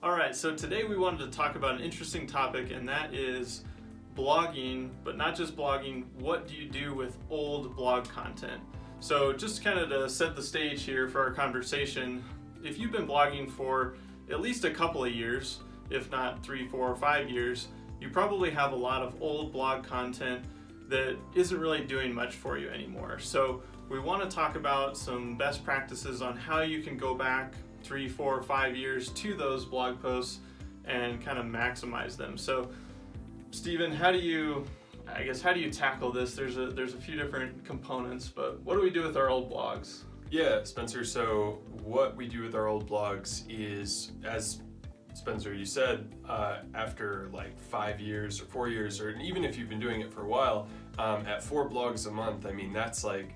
All right, so today we wanted to talk about an interesting topic, and that is blogging, but not just blogging. What do you do with old blog content? So just kind of to set the stage here for our conversation, if you've been blogging for at least a couple of years, if not 3, 4, or 5 years, you probably have a lot of old blog content that isn't really doing much for you anymore. So we want to talk about some best practices on how you can go back 3, 4, 5 years to those blog posts and kind of maximize them. So Stephen, how do you tackle this? There's a few different components, but what do we do with our old blogs? Yeah, Spencer, so what we do with our old blogs is, as Spencer, you said, after like 5 years or 4 years, or even if you've been doing it for a while, at 4 blogs a month, I mean, that's like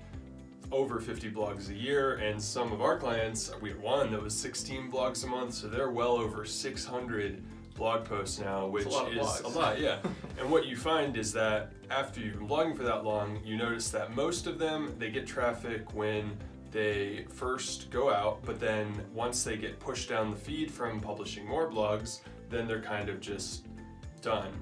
over 50 blogs a year, and some of our clients, we had one that was 16 blogs a month, so they're well over 600 blog posts now, which is a lot, yeah. And what you find is that after you've been blogging for that long, you notice that most of them, they get traffic when they first go out, but then once they get pushed down the feed from publishing more blogs, then they're kind of just done.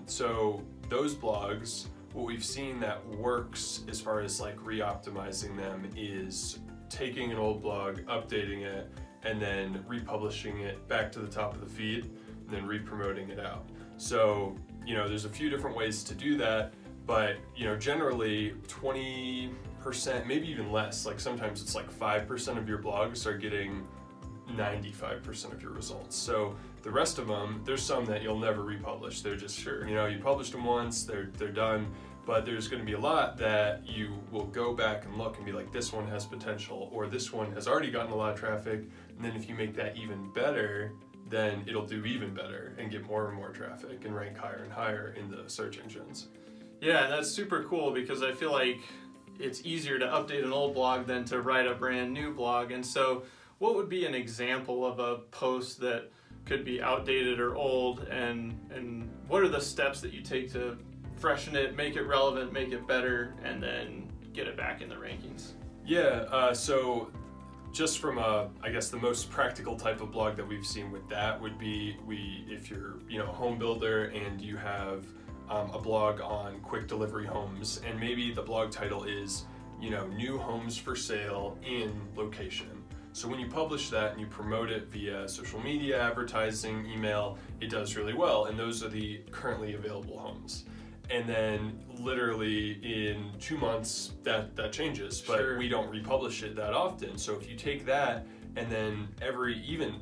So those blogs, what we've seen that works as far as like re-optimizing them is taking an old blog, updating it, and then republishing it back to the top of the feed, and then re-promoting it out. So, there's a few different ways to do that, but, generally 20%, maybe even less, like sometimes it's like 5% of your blogs are getting 95% of your results. So the rest of them, there's some that you'll never republish. They're just, you published them once, they're done. But there's going to be a lot that you will go back and look and be like, this one has potential, or this one has already gotten a lot of traffic. And then if you make that even better, then it'll do even better and get more and more traffic and rank higher and higher in the search engines. Yeah, that's super cool, because I feel like it's easier to update an old blog than to write a brand new blog. And so what would be an example of a post that could be outdated or old, and what are the steps that you take to freshen it, make it relevant, make it better, and then get it back in the rankings? Yeah, so just from I guess the most practical type of blog that we've seen with that would be if you're a home builder and you have a blog on quick delivery homes, and maybe the blog title is new homes for sale in location. So when you publish that and you promote it via social media, advertising, email, it does really well, and those are the currently available homes. And then literally in 2 months that changes, but Sure. We don't republish it that often. So if you take that and then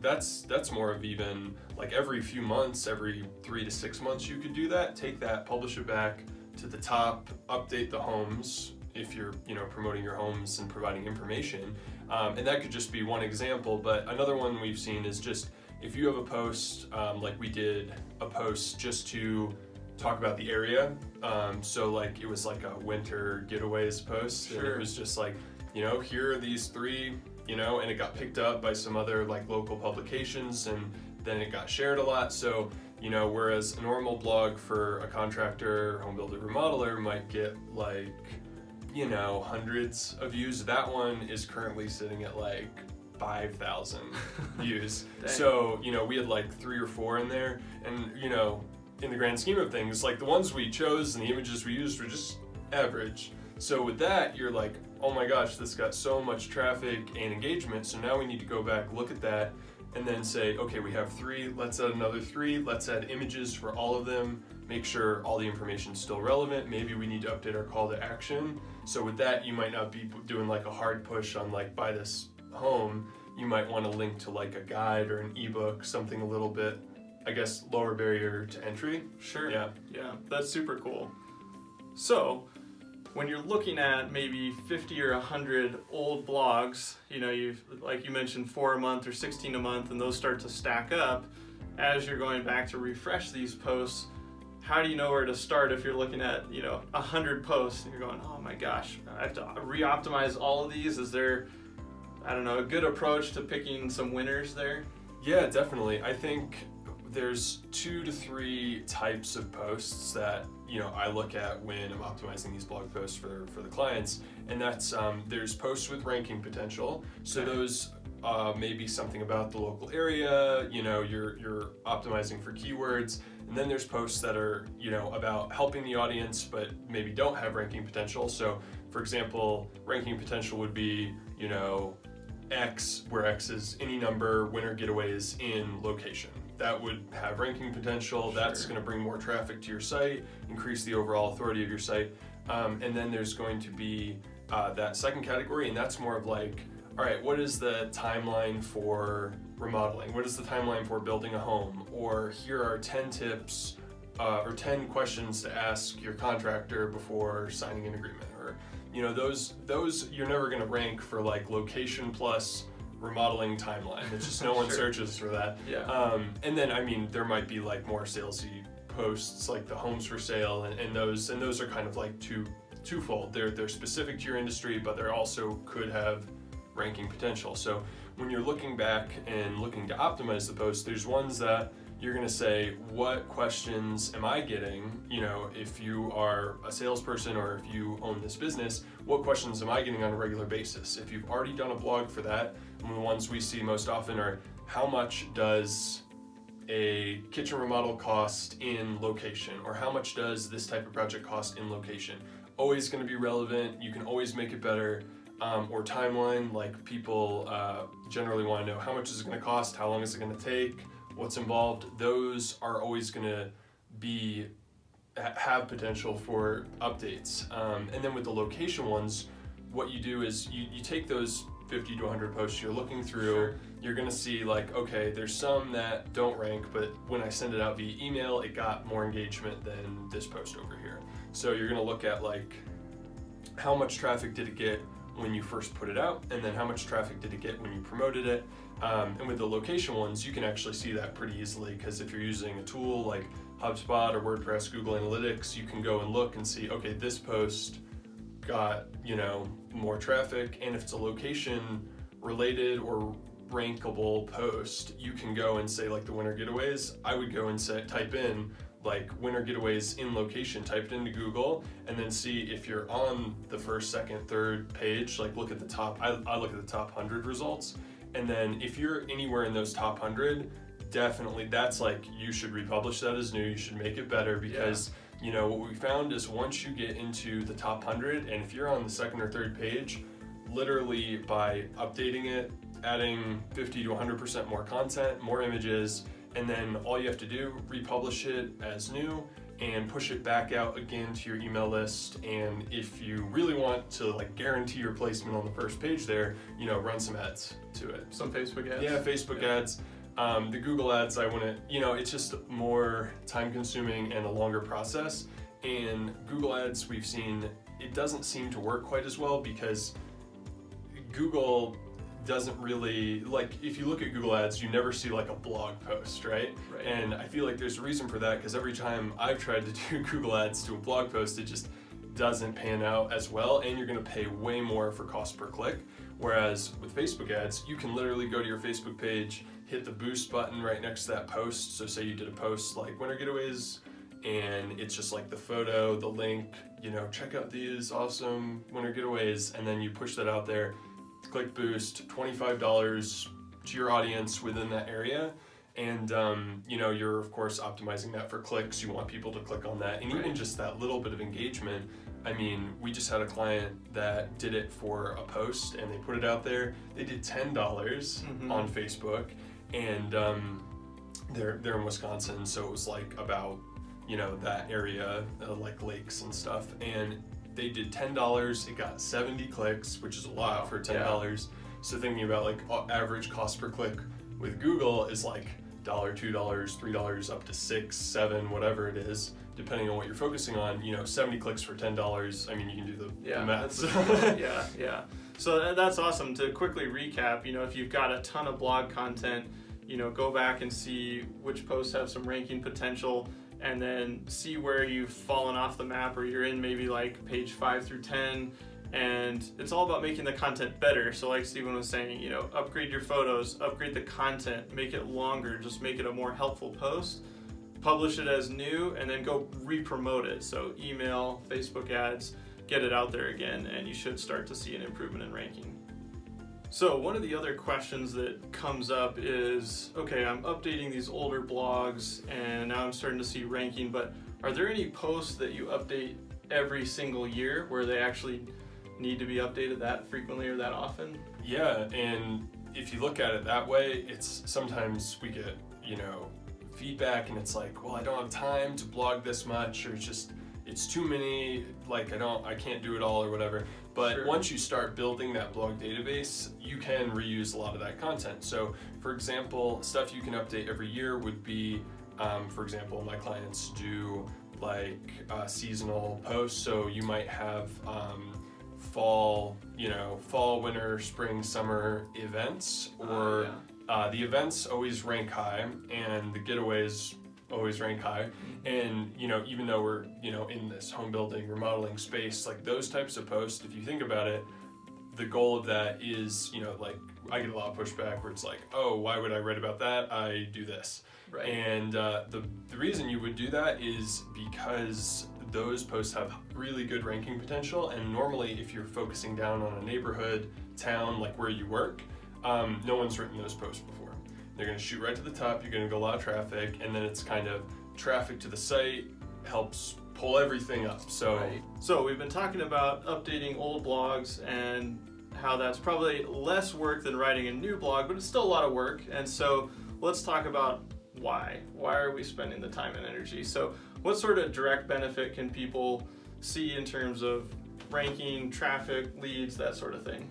that's more of even like every few months, every 3 to 6 months you could do that, take that, publish it back to the top, update the homes if you're promoting your homes and providing information. And that could just be one example, but another one we've seen is just if you have a post, like we did a post just to talk about the area. So like it was like a winter getaways post. Sure. And it was just like, here are these 3, and it got picked up by some other like local publications, and then it got shared a lot. So, whereas a normal blog for a contractor, home builder, remodeler might get like, hundreds of views, that one is currently sitting at like 5,000 views. So, we had like 3 or 4 in there, and, in the grand scheme of things, like the ones we chose and the images we used were just average. So with that, you're like, oh my gosh, this got so much traffic and engagement, so now we need to go back, look at that, and then say, okay, we have 3, let's add another 3, let's add images for all of them, make sure all the information is still relevant, maybe we need to update our call to action. So with that, you might not be doing like a hard push on like buy this home, you might want to link to like a guide or an ebook, something a little bit, I guess, lower barrier to entry. Sure. Yeah, That's super cool. So when you're looking at maybe 50 or 100 old blogs, you've, like you mentioned, 4 a month or 16 a month, and those start to stack up, as you're going back to refresh these posts, how do you know where to start if you're looking at 100 posts and you're going, oh my gosh, I have to re-optimize all of these? Is there, a good approach to picking some winners there? Yeah, definitely. I think there's 2 to 3 types of posts that I look at when I'm optimizing these blog posts for the clients, and that's there's posts with ranking potential. So those maybe something about the local area, you're optimizing for keywords. And then there's posts that are, about helping the audience, but maybe don't have ranking potential. So for example, ranking potential would be, X, where X is any number, winter getaways in location. That would have ranking potential. That's going to bring more traffic to your site, increase the overall authority of your site. And then there's going to be that second category, and that's more of like, all right, what is the timeline for remodeling? What is the timeline for building a home? Or here are 10 tips or 10 questions to ask your contractor before signing an agreement. Or, those you're never going to rank for like location plus remodeling timeline. It's just no one searches for that. Yeah. And then, there might be like more salesy posts like the homes for sale, and those are kind of like twofold. They're specific to your industry, but they also could have ranking potential. So when you're looking back and looking to optimize the post, there's ones that you're going to say, what questions am I getting? If you are a salesperson or if you own this business, what questions am I getting on a regular basis? If you've already done a blog for that, and the ones we see most often are, how much does a kitchen remodel cost in location? Or how much does this type of project cost in location? Always going to be relevant. You can always make it better. Or timeline, like people generally want to know, how much is it going to cost? How long is it going to take? What's involved? Those are always going to have potential for updates. And then with the location ones, what you do is you take those 50 to 100 posts you're looking through. You're going to see like, okay, there's some that don't rank, but when I send it out via email, it got more engagement than this post over here. So you're going to look at like, how much traffic did it get when you first put it out, and then how much traffic did it get when you promoted it. And with the location ones, you can actually see that pretty easily, because if you're using a tool like HubSpot or WordPress, Google Analytics, you can go and look and see, okay, this post got, more traffic. And if it's a location related or rankable post, you can go and say like the winter getaways, I would go and type in like winter getaways in location, type it into Google, and then see if you're on the first, second, third page, like look at the top, I look at the top 100 results. And then if you're anywhere in those top 100, definitely that's like, you should republish that as new, you should make it better, because what we found is once you get into the top 100, and if you're on the second or third page, literally by updating it, adding 50 to 100% more content, more images, and then all you have to do, republish it as new and push it back out again to your email list. And if you really want to like guarantee your placement on the first page there, run some ads to it. Some Facebook ads. Yeah, Facebook ads. The Google ads, I wouldn't, it's just more time consuming and a longer process. And Google ads, we've seen, it doesn't seem to work quite as well, because Google doesn't really, like, if you look at Google ads, you never see like a blog post, right? And I feel like there's a reason for that, because every time I've tried to do Google ads to a blog post, it just doesn't pan out as well, and you're going to pay way more for cost per click. Whereas with Facebook ads, you can literally go to your Facebook page, hit the boost button right next to that post. So say you did a post like winter getaways, and it's just like the photo, the link, check out these awesome winter getaways, and then you push that out there, click boost, $25 to your audience within that area. And you're of course optimizing that for clicks. You want people to click on that, and even just that little bit of engagement. I mean, we just had a client that did it for a post, and they put it out there. They did $10 on Facebook, and they're in Wisconsin, so it was like about that area, like lakes and stuff, and they did $10. It got 70 clicks, which is a lot for $10. Yeah. So thinking about like average cost per click with Google is like $1, $2, $3, up to $6, $7, whatever it is, depending on what you're focusing on. 70 clicks for $10. I mean, you can do the math. Yeah. So that's awesome. To quickly recap, if you've got a ton of blog content, go back and see which posts have some ranking potential, and then see where you've fallen off the map, or you're in maybe like page 5 through 10. And it's all about making the content better. So like Stephen was saying, upgrade your photos, upgrade the content, make it longer, just make it a more helpful post, publish it as new, and then go re-promote it. So email, Facebook ads, get it out there again, and you should start to see an improvement in ranking. So one of the other questions that comes up is, okay, I'm updating these older blogs and now I'm starting to see ranking, but are there any posts that you update every single year where they actually need to be updated that frequently or that often? Yeah, and if you look at it that way, it's sometimes we get, feedback and it's like, well, I don't have time to blog this much, or it's too many, like I can't do it all or whatever. But Sure. Once you start building that blog database, you can reuse a lot of that content. So for example, stuff you can update every year would be, for example, my clients do like seasonal posts. So you might have fall, winter, spring, summer events, or the events always rank high and the getaways always rank high. And even though we're in this home building remodeling space, like those types of posts, if you think about it, the goal of that is like I get a lot of pushback where it's like, oh, why would I write about that? I do this. Right. And the reason you would do that is because those posts have really good ranking potential, and normally if you're focusing down on a neighborhood, town, like where you work, no one's written those posts before. They're going to shoot right to the top, you're going to get a lot of traffic, and then it's kind of traffic to the site helps pull everything up. So, Right. So we've been talking about updating old blogs and how that's probably less work than writing a new blog, but it's still a lot of work. And so let's talk about why. Why are we spending the time and energy? So what sort of direct benefit can people see in terms of ranking, traffic, leads, that sort of thing?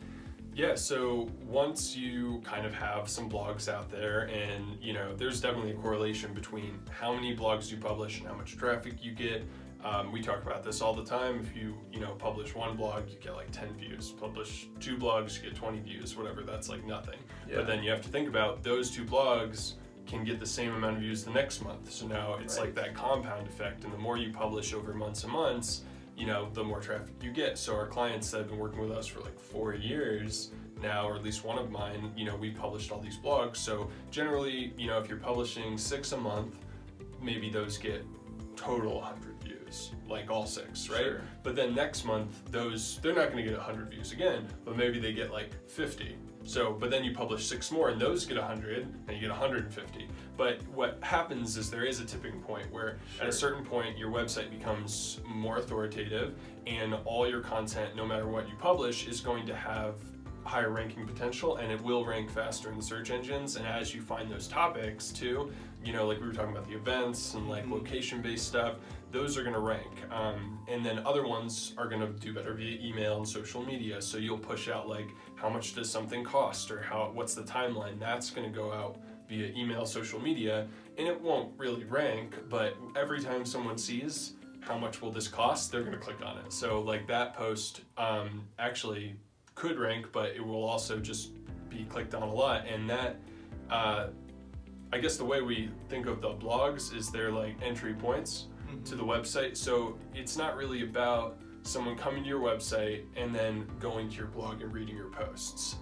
Yeah, so once you kind of have some blogs out there, and there's definitely a correlation between how many blogs you publish and how much traffic you get. We talk about this all the time. If you publish one blog, you get like 10 views. Publish 2 blogs, you get 20 views, whatever. That's like nothing. Yeah. But then you have to think about those 2 blogs can get the same amount of views the next month. So now it's Right. like that compound effect, and the more you publish over months and months, the more traffic you get. So our clients that have been working with us for like 4 years now, or at least one of mine, we published all these blogs. So generally, if you're publishing 6 a month, maybe those get total 100 views, like all 6, right? Sure. But then next month, they're not going to get 100 views again, but maybe they get like 50. So, but then you publish 6 more and those get 100 and you get 150. But what happens is there is a tipping point where at a certain point your website becomes more authoritative, and all your content, no matter what you publish, is going to have higher ranking potential, and it will rank faster in the search engines. And as you find those topics too, like we were talking about the events and like location-based stuff, those are going to rank. And then other ones are going to do better via email and social media. So you'll push out like, how much does something cost, or what's the timeline? That's going to go out via email, social media, and it won't really rank, but every time someone sees how much will this cost, they're going to click on it. So like that post actually could rank, but it will also just be clicked on a lot. And that, I guess the way we think of the blogs is they're like entry points to the website. So it's not really about someone coming to your website and then going to your blog and reading your posts.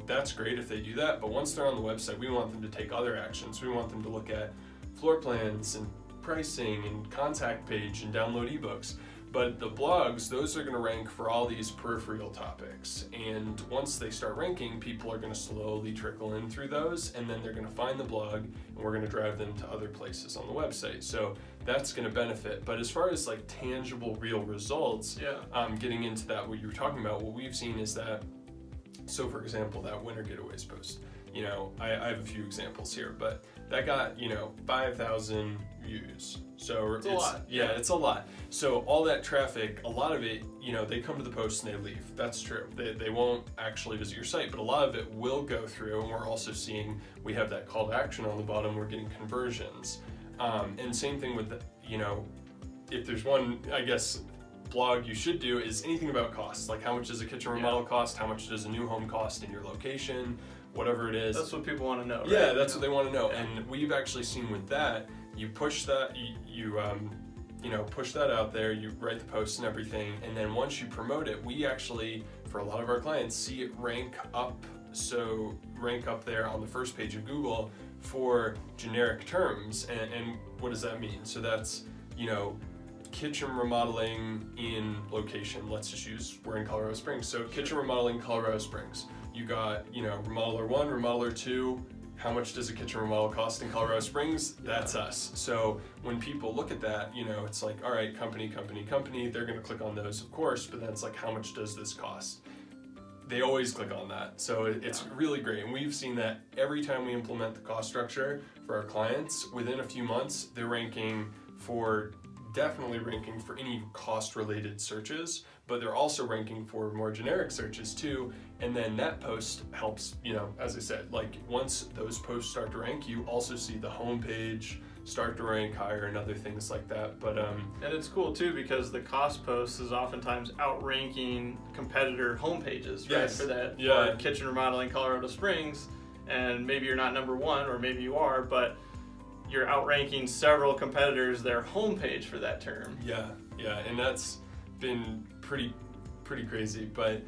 That's great if they do that, but once they're on the website, we want them to take other actions. We want them to look at floor plans and pricing and contact page and download ebooks. But the blogs, those are going to rank for all these peripheral topics. And once they start ranking, people are going to slowly trickle in through those, and then they're going to find the blog, and we're going to drive them to other places on the website. So that's going to benefit. But as far as like tangible, real results, getting into that, what you were talking about, what we've seen is that, so for example, that winter getaways post, I have a few examples here, but that got, 5,000 views. So it's a lot. Yeah, it's a lot. So all that traffic, a lot of it, they come to the post and they leave. That's true. They won't actually visit your site, but a lot of it will go through. And we're also seeing, we have that call to action on the bottom, we're getting conversions. And same thing with, if there's one, I guess, blog you should do is anything about costs. Like how much does a kitchen remodel cost? How much does a new home cost in your location? Whatever it is. That's what people want to know, right? Yeah, that's what they want to know. And we've actually seen with that, you push that, you push that out there, you write the posts and everything, and then once you promote it, we actually, for a lot of our clients, see it rank up. So rank up there on the first page of Google for generic terms. And what does that mean? So that's, kitchen remodeling in location. Let's just use, we're in Colorado Springs. So kitchen remodeling, Colorado Springs. you got, remodeler 1, remodeler 2. How much does a kitchen remodel cost in Colorado Springs? That's us. So when people look at that, it's like, all right, company, they're going to click on those, of course, but then it's like, how much does this cost? They always click on that. So it's really great. And we've seen that every time we implement the cost structure for our clients, within a few months, they're definitely ranking for any cost-related searches, but they're also ranking for more generic searches too. And then that post helps, as I said, like once those posts start to rank, you also see the homepage start to rank higher and other things like that. But and it's cool too because the cost post is oftentimes outranking competitor homepages, right? Yes. For that Yeah. kitchen remodeling Colorado Springs, and maybe you're not number one, or maybe you are, but you're outranking several competitors their homepage for that term. Yeah, and that's been pretty crazy. But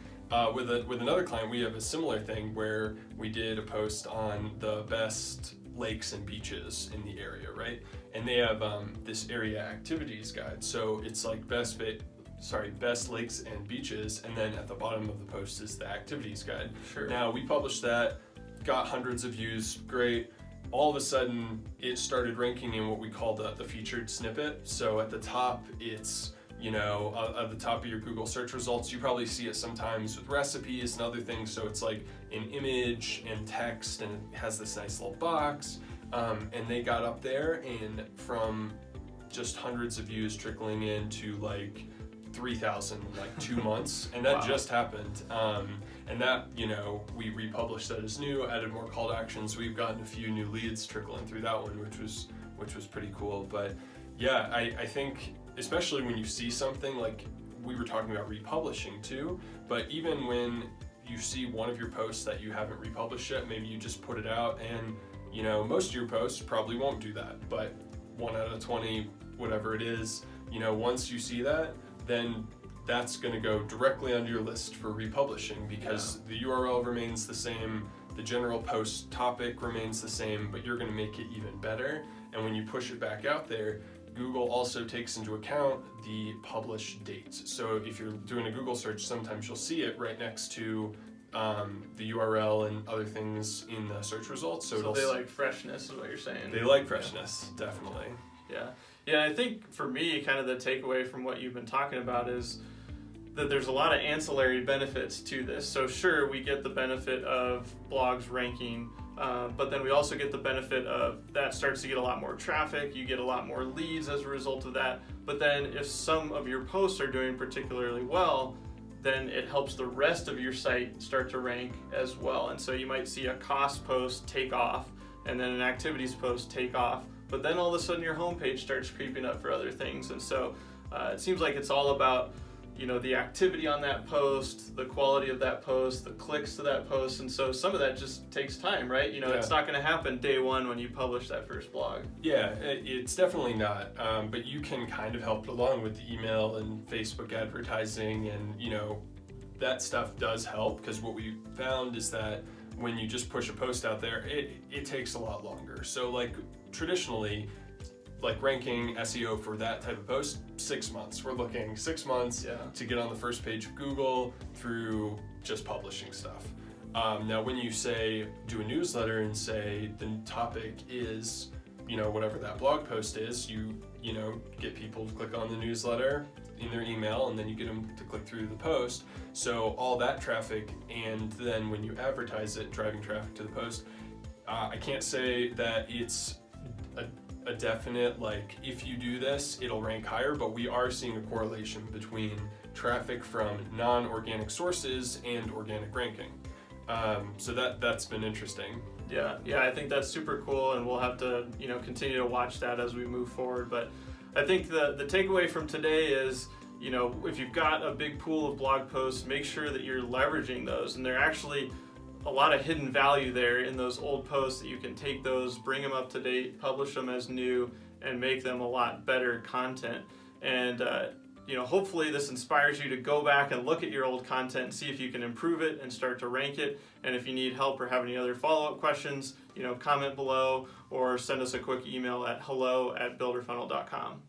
with another client, we have a similar thing where we did a post on the best lakes and beaches in the area, right? And they have this area activities guide. So it's like best lakes and beaches, and then at the bottom of the post is the activities guide. Sure. Now we published that, got hundreds of views, great. All of a sudden, it started ranking in what we call the featured snippet. So at the top, it's, at the top of your Google search results, you probably see it sometimes with recipes and other things. So it's like an image and text, and it has this nice little box. And they got up there, and from just hundreds of views trickling into like 3,000 in like 2 months, and that just happened. And that, we republished that as new, added more call to actions. We've gotten a few new leads trickling through that one, which was pretty cool. But yeah, I think especially when you see something like we were talking about republishing too, but even when you see one of your posts that you haven't republished yet, maybe you just put it out, and most of your posts probably won't do that, but 1 out of 20, whatever it is, once you see that, then that's going to go directly onto your list for republishing because the URL remains the same, the general post topic remains the same, but you're going to make it even better. And when you push it back out there, Google also takes into account the publish date. So if you're doing a Google search, sometimes you'll see it right next to the URL and other things in the search results. So they like freshness is what you're saying. They like freshness, definitely. Yeah, I think for me, kind of the takeaway from what you've been talking about is that there's a lot of ancillary benefits to this. So sure, we get the benefit of blogs ranking, but then we also get the benefit of that starts to get a lot more traffic, you get a lot more leads as a result of that. But then if some of your posts are doing particularly well, then it helps the rest of your site start to rank as well. And so you might see a cost post take off, and then an activities post take off, but then all of a sudden your homepage starts creeping up for other things. And so it seems like it's all about the activity on that post, the quality of that post, the clicks to that post, and so some of that just takes time, right? It's not going to happen day one when you publish that first blog. Yeah, it's definitely not, but you can kind of help along with the email and Facebook advertising, and that stuff does help, because what we found is that when you just push a post out there, it takes a lot longer. So like traditionally, like ranking SEO for that type of post, 6 months. We're looking 6 months to get on the first page of Google through just publishing stuff. Now, when you do a newsletter and say the topic is, whatever that blog post is, you get people to click on the newsletter in their email, and then you get them to click through the post. So all that traffic, and then when you advertise it, driving traffic to the post, I can't say that it's a definite, like, if you do this, it'll rank higher, but we are seeing a correlation between traffic from non-organic sources and organic ranking. So that's been interesting. Yeah, I think that's super cool, and we'll have to, continue to watch that as we move forward. But I think the takeaway from today is, if you've got a big pool of blog posts, make sure that you're leveraging those, and they're actually a lot of hidden value there in those old posts that you can take those, bring them up to date, publish them as new, and make them a lot better content. And hopefully this inspires you to go back and look at your old content and see if you can improve it and start to rank it. And if you need help or have any other follow-up questions, comment below or send us a quick email at hello@builderfunnel.com.